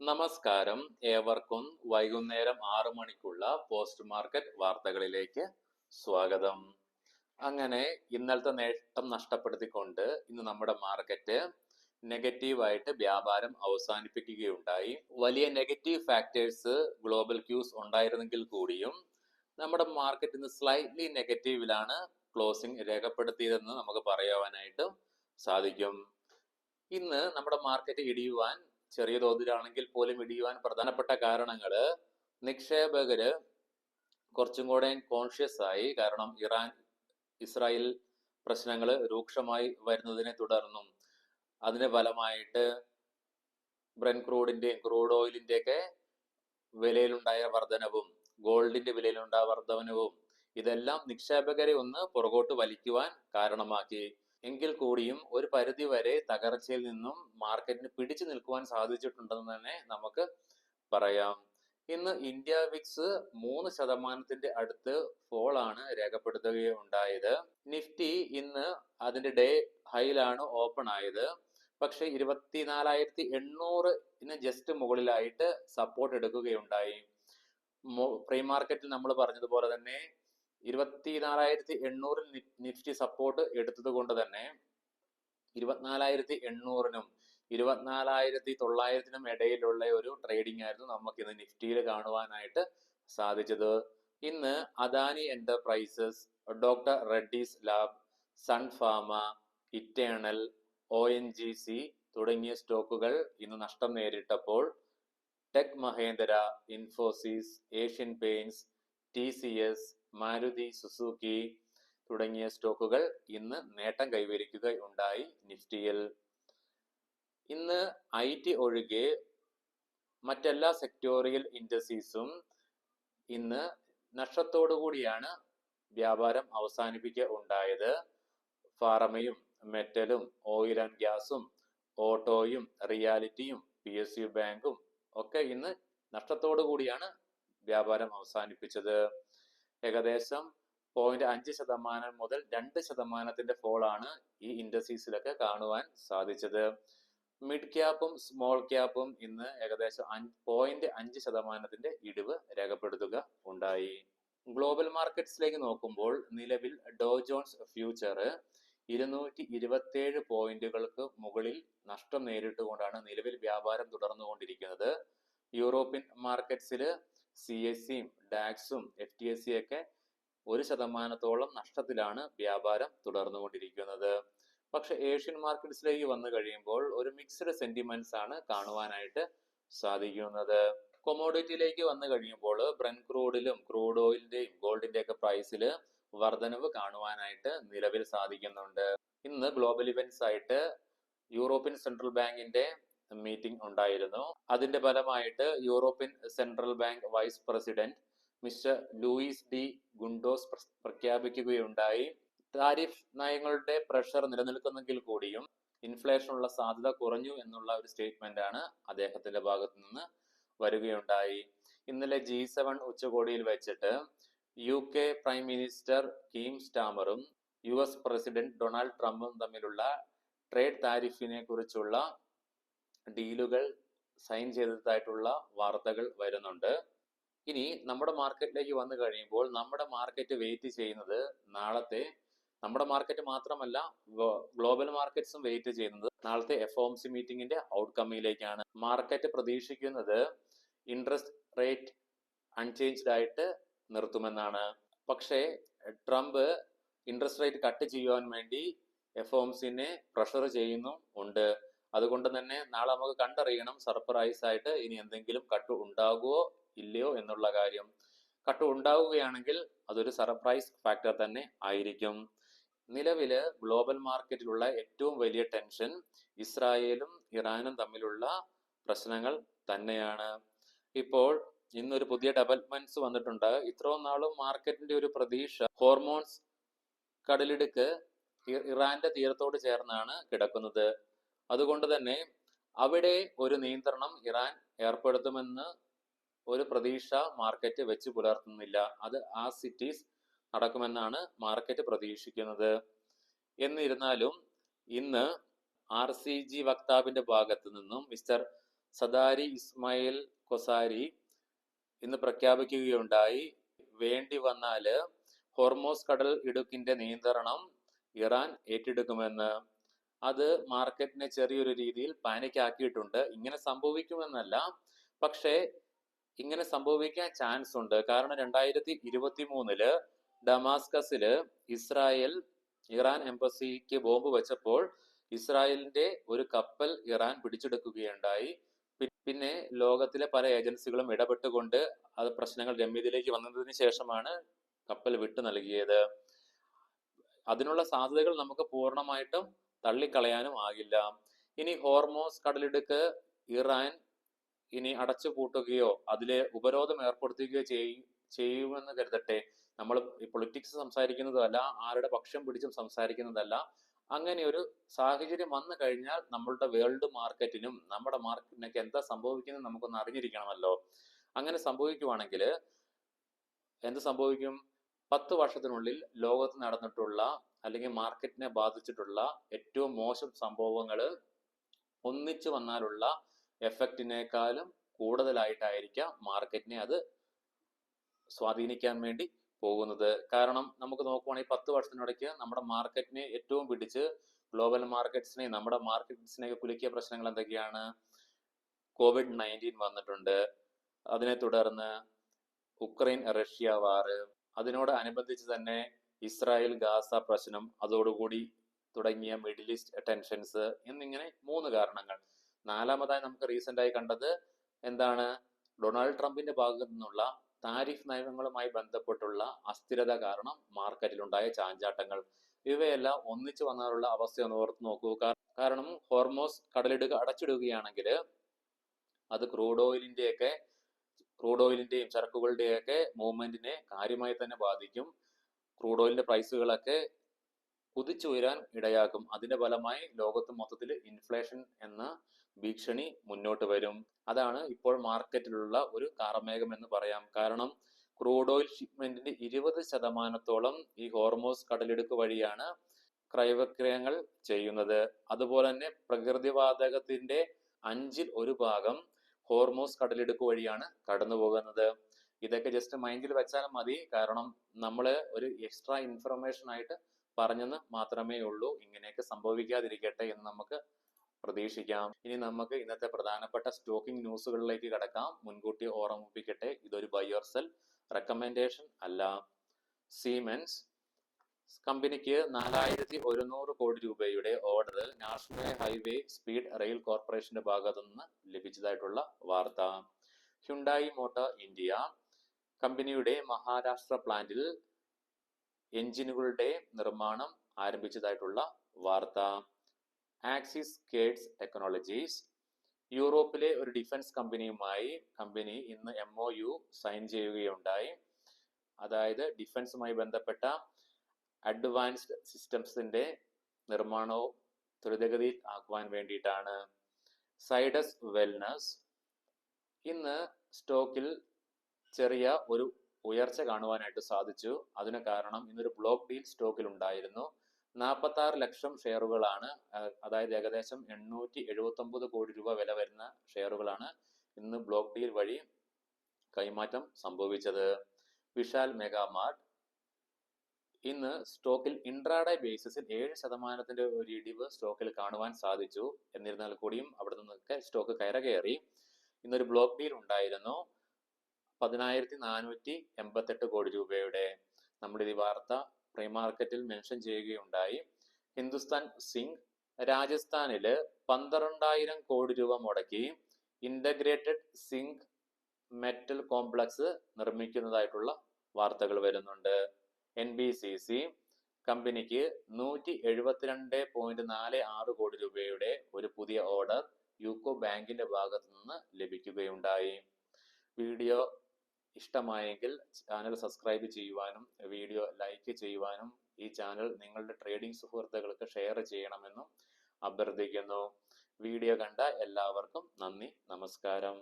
നമസ്കാരം. ഏവർക്കും വൈകുന്നേരം 6 മണിക്കുള്ള പോസ്റ്റ് മാർക്കറ്റ് വാർത്തകളിലേക്ക് സ്വാഗതം. അങ്ങനെ ഇന്നലത്തെ നേട്ടം നഷ്ടപ്പെടുത്തിക്കൊണ്ട് ഇന്ന് നമ്മുടെ മാർക്കറ്റ് നെഗറ്റീവായിട്ട് വ്യാപാരം അവസാനിപ്പിക്കുകയുണ്ടായി. വലിയ നെഗറ്റീവ് ഫാക്ടേഴ്സ് ഗ്ലോബൽ ക്യൂസ് ഉണ്ടായിരുന്നെങ്കിൽ കൂടിയും നമ്മുടെ മാർക്കറ്റ് ഇന്ന് സ്ലൈറ്റ്ലി നെഗറ്റീവിലാണ് ക്ലോസിംഗ് രേഖപ്പെടുത്തിയതെന്ന് നമുക്ക് പറയുവാനായിട്ട് സാധിക്കും. ഇന്ന് നമ്മുടെ മാർക്കറ്റ് ഇടിയുവാൻ ചെറിയ തോതിലാണെങ്കിൽ പോലും ഇടിയുവാൻ പ്രധാനപ്പെട്ട കാരണങ്ങൾ നിക്ഷേപകര് കുറച്ചും കൂടെ കോൺഷ്യസ് ആയി. കാരണം ഇസ്രായേൽ പ്രശ്നങ്ങൾ രൂക്ഷമായി വരുന്നതിനെ തുടർന്നും അതിന് ഫലമായിട്ട് ബ്രെന്റ് ക്രൂഡ് ഓയിലിന്റെ ഒക്കെ വിലയിലുണ്ടായ വർധനവും ഗോൾഡിന്റെ വിലയിലുണ്ടായ വർധനവും ഇതെല്ലാം നിക്ഷേപകരെ ഒന്ന് പുറകോട്ട് വലിക്കുവാൻ കാരണമാക്കി. എങ്കിൽ കൂടിയും ഒരു പരിധി വരെ തകർച്ചയിൽ നിന്നും മാർക്കറ്റിന് പിടിച്ചു നിൽക്കുവാൻ സാധിച്ചിട്ടുണ്ടെന്ന് തന്നെ നമുക്ക് പറയാം. ഇന്ന് ഇന്ത്യ വിക്സ് 3% അടുത്ത് ഫോൾ ആണ് രേഖപ്പെടുത്തുകയുണ്ടായത്. നിഫ്റ്റി ഇന്ന് അതിന്റെ ഡേ ഹൈയിലാണ് ഓപ്പൺ ആയത്. പക്ഷെ 24,800 ജസ്റ്റ് മുകളിലായിട്ട് സപ്പോർട്ട് എടുക്കുകയുണ്ടായി. പ്രീ മാർക്കറ്റിൽ നമ്മൾ പറഞ്ഞതുപോലെ തന്നെ 24,800 നിഫ്റ്റി സപ്പോർട്ട് എടുത്തത് കൊണ്ട് തന്നെ 24,800-നും 24,900-നും ഇടയിലുള്ള ഒരു ട്രേഡിംഗ് ആയിരുന്നു നമുക്ക് ഇന്ന് നിഫ്റ്റിയിൽ കാണുവാനായിട്ട് സാധിച്ചത്. ഇന്ന് Adani enterprises, doctor Reddy's lab, sun pharma, eternal, ONGC തുടങ്ങിയ സ്റ്റോക്കുകൾ ഇന്ന് നഷ്ടം നേരിട്ടപ്പോൾ tech Mahindra, Infosys, Asian paints, TCS, Maruti Suzuki തുടങ്ങിയ സ്റ്റോക്കുകൾ ഇന്ന് നേട്ടം കൈവരിക്കുകയുണ്ടായി. നിഫ്റ്റിയിൽ ഇന്ന് IT ഒഴികെ മറ്റെല്ലാ സെക്ടോറിയൽ ഇൻഡസ്ട്രീസും ഇന്ന് നഷ്ടത്തോടു കൂടിയാണ് വ്യാപാരം അവസാനിപ്പിക്കുകയുണ്ടായത്. ഫാർമയും മെറ്റലും ഓയിൽ ആൻഡ് ഗ്യാസും ഓട്ടോയും റിയാലിറ്റിയും PSU ബാങ്കും ഒക്കെ ഇന്ന് നഷ്ടത്തോടു കൂടിയാണ് വ്യാപാരം അവസാനിപ്പിച്ചത്. ഏകദേശം 0.5% മുതൽ 2% ഫോളാണ് ഈ ഇൻഡസ്ട്രീസിലൊക്കെ കാണുവാൻ സാധിച്ചത്. മിഡ് ക്യാപ്പും സ്മോൾ ക്യാപ്പും ഇന്ന് ഏകദേശം 0.5% ഇടിവ് രേഖപ്പെടുത്തുക ഉണ്ടായി. ഗ്ലോബൽ മാർക്കറ്റ്സിലേക്ക് നോക്കുമ്പോൾ നിലവിൽ ഡോ ജോൺസ് ഫ്യൂച്ചർ 227 പോയിന്റുകൾക്ക് മുകളിൽ നഷ്ടം നേരിട്ടുകൊണ്ടാണ് നിലവിൽ വ്യാപാരം തുടർന്നുകൊണ്ടിരിക്കുന്നത്. യൂറോപ്യൻ മാർക്കറ്റ്സിൽ CSEയും ഡാക്സും FTSE ഒക്കെ 1% നഷ്ടത്തിലാണ് വ്യാപാരം തുടർന്നുകൊണ്ടിരിക്കുന്നത്. പക്ഷെ ഏഷ്യൻ മാർക്കറ്റ്സിലേക്ക് വന്നു കഴിയുമ്പോൾ ഒരു മിക്സ്ഡ് സെന്റിമെന്റ്സ് ആണ് കാണുവാനായിട്ട് സാധിക്കുന്നത്. കൊമോഡിറ്റിയിലേക്ക് വന്നു കഴിയുമ്പോൾ ബ്രെന്റ് ക്രൂഡിലും ക്രൂഡ് ഓയിലിന്റെയും ഗോൾഡിന്റെ ഒക്കെ പ്രൈസിൽ വർധനവ് കാണുവാനായിട്ട് നിലവിൽ സാധിക്കുന്നുണ്ട്. ഇന്ന് ഗ്ലോബൽ ഇവന്റ്സ് ആയിട്ട് യൂറോപ്യൻ സെൻട്രൽ ബാങ്കിന്റെ മീറ്റിംഗ് ഉണ്ടായിരുന്നു. അതിന്റെ ഫലമായിട്ട് European central bank vice president mister Luis de Guindos പ്രഖ്യാപിക്കുകയുണ്ടായി. താരിഫ് നയങ്ങളുടെ പ്രഷർ നിലനിൽക്കുന്നെങ്കിൽ കൂടിയും ഇൻഫ്ലേഷനുള്ള സാധ്യത കുറഞ്ഞു എന്നുള്ള ഒരു സ്റ്റേറ്റ്മെന്റ് ആണ് അദ്ദേഹത്തിന്റെ ഭാഗത്തു നിന്ന് വരികയുണ്ടായി. ഇന്നലെ G7 ഉച്ചകോടിയിൽ വെച്ചിട്ട് UK പ്രൈം മിനിസ്റ്റർ കീം സ്റ്റാമറും US പ്രസിഡന്റ് ഡൊണാൾഡ് ട്രംപും തമ്മിലുള്ള ട്രേഡ് താരിഫിനെ കുറിച്ചുള്ള ഡീലുകൾ സൈൻ ചെയ്തതായിട്ടുള്ള വാർത്തകൾ വരുന്നുണ്ട്. ഇനി നമ്മുടെ മാർക്കറ്റിലേക്ക് വന്നു കഴിയുമ്പോൾ നമ്മുടെ മാർക്കറ്റ് വെയിറ്റ് ചെയ്യുന്നത് നാളത്തെ, നമ്മുടെ മാർക്കറ്റ് മാത്രമല്ല ഗ്ലോബൽ മാർക്കറ്റ്സും വെയിറ്റ് ചെയ്യുന്നത് നാളത്തെ FOMC മീറ്റിംഗിന്റെ ഔട്ട്കമ്മിലേക്കാണ്. മാർക്കറ്റ് പ്രതീക്ഷിക്കുന്നത് ഇൻട്രസ്റ്റ് റേറ്റ് അൺചേഞ്ച്ഡ് ആയിട്ട് നിർത്തുമെന്നാണ്. പക്ഷേ ട്രംപ് ഇൻട്രസ്റ്റ് റേറ്റ് കട്ട് ചെയ്യുവാൻ വേണ്ടി FOMCനെ പ്രഷർ ചെയ്യുന്നും ഉണ്ട്. അതുകൊണ്ട് തന്നെ നാളെ നമുക്ക് കണ്ടറിയണം സർപ്രൈസ് ആയിട്ട് ഇനി എന്തെങ്കിലും കട്ട് ഉണ്ടാകുമോ ഇല്ലയോ എന്നുള്ള കാര്യം. കട്ട് ഉണ്ടാവുകയാണെങ്കിൽ അതൊരു സർപ്രൈസ് ഫാക്ടർ തന്നെ ആയിരിക്കും. നിലവില് ഗ്ലോബൽ മാർക്കറ്റിലുള്ള ഏറ്റവും വലിയ ടെൻഷൻ ഇസ്രായേലും ഇറാനും തമ്മിലുള്ള പ്രശ്നങ്ങൾ തന്നെയാണ്. ഇപ്പോൾ ഇന്നൊരു പുതിയ ഡെവലപ്മെന്റ്സ് വന്നിട്ടുണ്ട്. ഇത്രയും നാളും മാർക്കറ്റിന്റെ ഒരു പ്രതീക്ഷ ഹോർമോൺസ് കടലിടുക്ക് ഇറാന്റെ തീരത്തോട് ചേർന്നാണ് കിടക്കുന്നത്. അതുകൊണ്ട് തന്നെ അവിടെ ഒരു നിയന്ത്രണം ഇറാൻ ഏർപ്പെടുത്തുമെന്ന് ഒരു പ്രതീക്ഷ മാർക്കറ്റ് വെച്ച് പുലർത്തുന്നില്ല. അത് ആ സിറ്റീസ് നടക്കുമെന്നാണ് മാർക്കറ്റ് പ്രതീക്ഷിക്കുന്നത്. എന്നിരുന്നാലും ഇന്ന് RCG വക്താവിന്റെ ഭാഗത്തു നിന്നും മിസ്റ്റർ സദാരി ഇസ്മായിൽ കൊസാരി ഇന്ന് പ്രഖ്യാപിക്കുകയുണ്ടായി, വേണ്ടി വന്നാല് ഹോർമോസ് കടൽ ഇടുക്കിന്റെ നിയന്ത്രണം ഇറാൻ ഏറ്റെടുക്കുമെന്ന്. അത് മാർക്കറ്റിനെ ചെറിയൊരു രീതിയിൽ പാനിക് ആക്കിയിട്ടുണ്ട്. ഇങ്ങനെ സംഭവിക്കുമെന്നല്ല, പക്ഷേ ഇങ്ങനെ സംഭവിക്കാൻ ചാൻസ് ഉണ്ട്. കാരണം 2023 ഡമാസ്കസില് ഇസ്രായേൽ ഇറാൻ എംബസിക്ക് ബോംബ് വെച്ചപ്പോൾ ഇസ്രായേലിന്റെ ഒരു കപ്പൽ ഇറാൻ പിടിച്ചെടുക്കുകയുണ്ടായി. പിന്നെ ലോകത്തിലെ പല ഏജൻസികളും ഇടപെട്ടുകൊണ്ട് അത് പ്രശ്നങ്ങൾ ഗമ്യതയിലേക്ക് വന്നതിന് ശേഷമാണ് കപ്പൽ വിട്ടു നൽകിയത്. അതിനുള്ള സാധ്യതകൾ നമുക്ക് പൂർണ്ണമായിട്ടും തള്ളിക്കളയാനും ആകില്ല. ഇനി ഹോർമോസ് കടലിടുക്ക് ഇറാൻ ഇനി അടച്ചു പൂട്ടുകയോ അതിലെ ഉപരോധം ഏർപ്പെടുത്തുകയോ ചെയ്യുമെന്ന് കരുതട്ടെ. നമ്മൾ ഈ പൊളിറ്റിക്സ് സംസാരിക്കുന്നതല്ല, ആരുടെ പക്ഷം പിടിച്ചും സംസാരിക്കുന്നതല്ല. അങ്ങനെ ഒരു സാഹചര്യം വന്നു കഴിഞ്ഞാൽ നമ്മളുടെ വേൾഡ് മാർക്കറ്റിനും നമ്മുടെ മാർക്കറ്റിനൊക്കെ എന്താ സംഭവിക്കുന്നത് നമുക്കൊന്ന് അറിഞ്ഞിരിക്കണമല്ലോ. അങ്ങനെ സംഭവിക്കുവാണെങ്കിൽ എന്ത് സംഭവിക്കും? 10 വർഷത്തിനുള്ളിൽ ലോകത്ത് നടന്നിട്ടുള്ള അല്ലെങ്കിൽ മാർക്കറ്റിനെ ബാധിച്ചിട്ടുള്ള ഏറ്റവും മോശം സംഭവങ്ങൾ ഒന്നിച്ചു വന്നാലുള്ള എഫക്റ്റിനേക്കാളും കൂടുതലായിട്ടായിരിക്കാം മാർക്കറ്റിനെ അത് സ്വാധീനിക്കാൻ വേണ്ടി പോകുന്നത്. കാരണം നമുക്ക് നോക്കുവാണെങ്കിൽ 10 വർഷത്തിനിടയ്ക്ക് നമ്മുടെ മാർക്കറ്റിനെ ഏറ്റവും പിടിച്ച് ഗ്ലോബൽ മാർക്കറ്റ്സിനെ നമ്മുടെ മാർക്കറ്റ്സിനെ കുലുക്കിയ പ്രശ്നങ്ങൾ എന്തൊക്കെയാണ്? COVID-19 വന്നിട്ടുണ്ട്, അതിനെ തുടർന്ന് ഉക്രൈൻ റഷ്യ വാറ്, അതിനോട് അനുബന്ധിച്ച് തന്നെ ഇസ്രായേൽ ഗാസ പ്രശ്നം, അതോടുകൂടി തുടങ്ങിയ മിഡിൽ ഈസ്റ്റ് ടെൻഷൻസ് എന്നിങ്ങനെ 3 കാരണങ്ങൾ. 4മതായി നമുക്ക് റീസെന്റ് ആയി കണ്ടത് എന്താണ്? ഡൊണാൾഡ് ട്രംപിന്റെ ഭാഗത്തു നിന്നുള്ള താരിഫ് നയങ്ങളുമായി ബന്ധപ്പെട്ടുള്ള അസ്ഥിരത കാരണം മാർക്കറ്റിലുണ്ടായ ചാഞ്ചാട്ടങ്ങൾ. ഇവയെല്ലാം ഒന്നിച്ചു വന്നാലുള്ള അവസ്ഥ ഒന്ന് ഓർത്ത് നോക്കൂ. കാരണം ഹോർമോസ് കടലിടുക അടച്ചിടുകയാണെങ്കിൽ അത് ക്രൂഡ് ഓയിലിന്റെയും ചരക്കുകളുടെയൊക്കെ മൂവ്മെന്റിനെ കാര്യമായി തന്നെ ബാധിക്കും. ക്രൂഡ് ഓയിലിന്റെ പ്രൈസുകളൊക്കെ കുതിച്ചുയരാൻ ഇടയാക്കും. അതിന്റെ ഫലമായി ലോകത്ത് മൊത്തത്തിൽ ഇൻഫ്ലേഷൻ എന്ന ഭീഷണി മുന്നോട്ട് വരും. അതാണ് ഇപ്പോൾ മാർക്കറ്റിലുള്ള ഒരു കാർമേഘം എന്ന് പറയാം. കാരണം ക്രൂഡ് ഓയിൽ ഷിപ്മെന്റിന്റെ 20% ഈ ഹോർമോസ് കടലിടുക്ക് വഴിയാണ് ക്രയവിക്രയങ്ങൾ ചെയ്യുന്നത്. അതുപോലെ തന്നെ പ്രകൃതിവാതകത്തിന്റെ 1/5 ഭാഗം ഹോർമോസ് കടലിടുക്ക് വഴിയാണ് കടന്നു പോകുന്നത്. ഇതൊക്കെ ജസ്റ്റ് മൈൻഡിൽ വെച്ചാൽ മതി. കാരണം നമ്മൾ ഒരു എക്സ്ട്രാ ഇൻഫർമേഷൻ ആയിട്ട് പറഞ്ഞെന്ന് മാത്രമേ ഉള്ളൂ. ഇങ്ങനെയൊക്കെ സംഭവിക്കാതിരിക്കട്ടെ എന്ന് നമുക്ക് പ്രതീക്ഷിക്കാം. ഇനി നമുക്ക് ഇന്നത്തെ പ്രധാനപ്പെട്ട സ്റ്റോക്കിംഗ് ന്യൂസുകളിലേക്ക് കടക്കാം. മുൻകൂട്ടി ഓർമ്മിപ്പിക്കട്ടെ, ഇതൊരു ബൈ ഓർ സെൽ റെക്കമെൻഡേഷൻ അല്ല. സീമെൻസ് കമ്പനിക്ക് 4100 കോടി രൂപയുടെ order national highway speed rail കോർപ്പറേഷന്റെ ഭാഗത്തു നിന്ന് ലഭിച്ചതായിട്ടുള്ള വാർത്ത. ഹ്യുണ്ടായി മോട്ടോർ ഇന്ത്യ കമ്പനിയുടെ മഹാരാഷ്ട്ര പ്ലാന്റിൽ എഞ്ചിനുകളുടെ നിർമ്മാണം ആരംഭിച്ചതായിട്ടുള്ള വാർത്ത. ആക്സിസ് കേഡ്സ് ടെക്നോളജീസ് യൂറോപ്പിലെ ഒരു ഡിഫൻസ് കമ്പനിയുമായി കമ്പനി ഇന്ന് MOU സൈൻ ചെയ്യുകയുണ്ടായി. അതായത് ഡിഫൻസുമായി ബന്ധപ്പെട്ട അഡ്വാൻസ്ഡ് സിസ്റ്റംസിന്റെ നിർമ്മാണവും ത്വരിതഗതിയിൽ ആക്കുവാൻ വേണ്ടിയിട്ടാണ്. സൈഡസ് വെൽനസ് ഇന്ന് സ്റ്റോക്കിൽ ചെറിയ ഒരു ഉയർച്ച കാണുവാനായിട്ട് സാധിച്ചു. അതിന് കാരണം ഇന്നൊരു ബ്ലോക്ക് ഡീൽ സ്റ്റോക്കിൽ ഉണ്ടായിരുന്നു. 46 ലക്ഷം ഷെയറുകളാണ്, അതായത് ഏകദേശം 879 കോടി രൂപ വില വരുന്ന ഷെയറുകളാണ് ഇന്ന് ബ്ലോക്ക് ഡീൽ വഴി കൈമാറ്റം സംഭവിച്ചത്. വിശാൽ മെഗാമാർട്ട് ഇന്ന് സ്റ്റോക്കിൽ ഇൻട്രാഡേ ബേസിസിൽ 7% ഒരു ഇടിവ് സ്റ്റോക്കിൽ കാണുവാൻ സാധിച്ചു. എന്നിരുന്നാൽ കൂടിയും അവിടെ നിന്നൊക്കെ സ്റ്റോക്ക് കയറി. ഇന്നൊരു ബ്ലോക്ക് ഡീൽ ഉണ്ടായിരുന്നു 10,488 കോടി രൂപയുടെ. നമ്മുടെ ഈ വാർത്ത പ്രൈ മാർക്കറ്റിൽ മെൻഷൻ ചെയ്യുകയുണ്ടായി. ഹിന്ദുസ്ഥാൻ സിങ്ക് രാജസ്ഥാനില് 12,000 കോടി രൂപ മുടക്കി ഇന്റഗ്രേറ്റഡ് സിങ്ക് മെറ്റൽ കോംപ്ലക്സ് നിർമ്മിക്കുന്നതായിട്ടുള്ള വാർത്തകൾ വരുന്നുണ്ട്. NBCC കമ്പനിക്ക് 172.46 കോടി രൂപയുടെ ഒരു പുതിയ ഓർഡർ യൂക്കോ ബാങ്കിന്റെ ഭാഗത്തു നിന്ന് ലഭിക്കുകയുണ്ടായി. വീഡിയോ ഇഷ്ടമായെങ്കിൽ ചാനൽ സബ്സ്ക്രൈബ് ചെയ്യുവാനും വീഡിയോ ലൈക്ക് ചെയ്യുവാനും ഈ ചാനൽ നിങ്ങളുടെ ട്രേഡിംഗ് സുഹൃത്തുക്കൾക്ക് ഷെയർ ചെയ്യണമെന്നും അഭ്യർത്ഥിക്കുന്നു. വീഡിയോ കണ്ട എല്ലാവർക്കും നന്ദി, നമസ്കാരം.